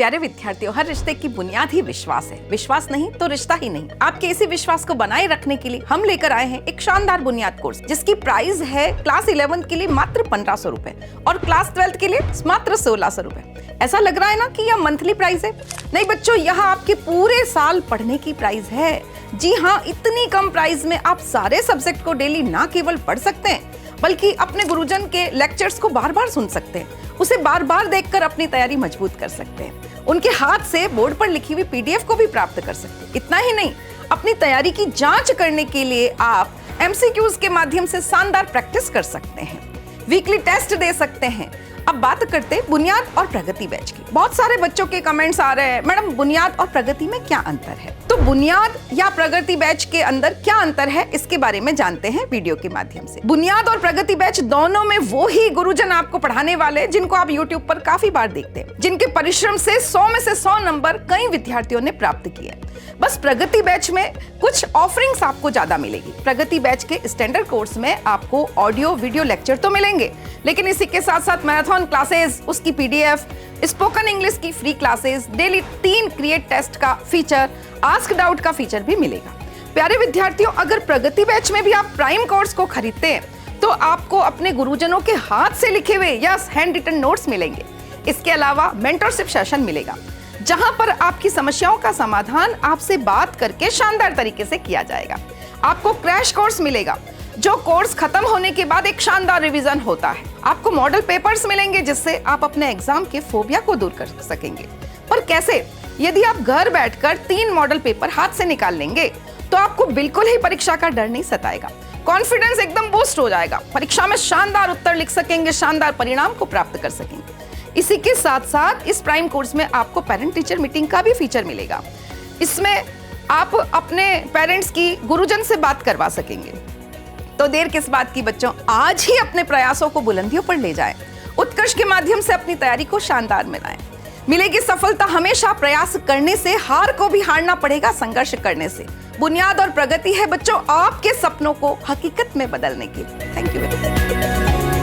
प्यारे विद्यार्थियों, हर रिश्ते की बुनियाद ही विश्वास है। विश्वास नहीं तो रिश्ता ही नहीं। आपके इसी विश्वास को बनाए रखने के लिए हम लेकर आए हैं एक शानदार बुनियाद कोर्स, जिसकी प्राइस है क्लास 11 के लिए मात्र 1500 रुपए और क्लास 12 के लिए मात्र 1600 रुपए। ऐसा लग रहा है ना कि यह मंथली प्राइस है। नहीं बच्चों, यह आपके पूरे साल पढ़ने की प्राइस है। जी हाँ, इतनी कम प्राइस में आप सारे सब्जेक्ट को डेली ना केवल पढ़ सकते हैं, बल्कि अपने गुरुजन के लेक्चर्स को बार बार सुन सकते हैं, उसे बार बार देखकर अपनी तैयारी मजबूत कर सकते हैं, उनके हाथ से बोर्ड पर लिखी हुई पीडीएफ को भी प्राप्त कर सकते हैं। इतना ही नहीं, अपनी तैयारी की जांच करने के लिए आप एमसीक्यूज के माध्यम से शानदार प्रैक्टिस कर सकते हैं, वीकली टेस्ट दे सकते हैं। अब बात करते हैं बुनियाद और प्रगति बैच की। बहुत सारे बच्चों के कमेंट्स आ रहे हैं, मैडम बुनियाद और प्रगति में क्या अंतर है? तो बुनियाद या प्रगति बैच के अंदर क्या अंतर है, इसके बारे में जानते हैं वीडियो के माध्यम से। बुनियाद और प्रगति बैच दोनों में वो ही गुरुजन आपको पढ़ाने वाले जिनको आप यूट्यूब पर काफी बार देखते हैं, जिनके परिश्रम से 100 में से 100 नंबर कई विद्यार्थियों ने प्राप्त किए। बस प्रगति बैच में कुछ ऑफरिंग्स आपको ज्यादा मिलेगी। प्रगति बैच के स्टैंडर्ड कोर्स में आपको ऑडियो वीडियो लेक्चर तो मिलेंगे, लेकिन इसी के साथ साथ मैराथन क्लासेस, उसकी पीडीएफ, स्पोकन इंग्लिश की free classes, daily 3 create test का फीचर, आस्क डाउट का फीचर भी मिलेगा। प्यारे विद्यार्थियों, अगर प्रगति बैच में भी आप प्राइम कोर्स को खरीदते हैं तो आपको अपने गुरुजनों के हाथ से लिखे हुए या हैंड रिटन नोट्स मिलेंगे। इसके अलावा मेंटरशिप सेशन मिलेगा, जहां पर आपकी समस्याओं का समाधान आपसे बात करके शानदार तरीके से किया जाएगा। आपको क्रैश कोर्स मिलेगा, जो कोर्स खत्म होने के बाद एक शानदार रिवीजन होता है। आपको मॉडल पेपर्स मिलेंगे, जिससे आप अपने एग्जाम के फोबिया को दूर कर सकेंगे। पर कैसे? यदि आप घर बैठकर 3 मॉडल पेपर हाथ से निकाल लेंगे तो आपको बिल्कुल ही परीक्षा का डर नहीं सताएगा। कॉन्फिडेंस एकदम बूस्ट हो जाएगा। परीक्षा में शानदार उत्तर लिख सकेंगे, शानदार परिणाम को प्राप्त कर सकेंगे। इसी के साथ साथ इस प्राइम कोर्स में आपको पेरेंट टीचर मीटिंग का भी फीचर मिलेगा। इसमें आप अपने पेरेंट्स की गुरुजन से बात करवा सकेंगे। तो देर किस बात की बच्चों, आज ही अपने प्रयासों को बुलंदियों पर ले जाएं। उत्कर्ष के माध्यम से अपनी तैयारी को शानदार बनाएं। मिलेगी सफलता हमेशा प्रयास करने से, हार को भी हारना पड़ेगा संघर्ष करने से। बुनियाद और प्रगति है बच्चों आपके सपनों को हकीकत में बदलने की। Thank you.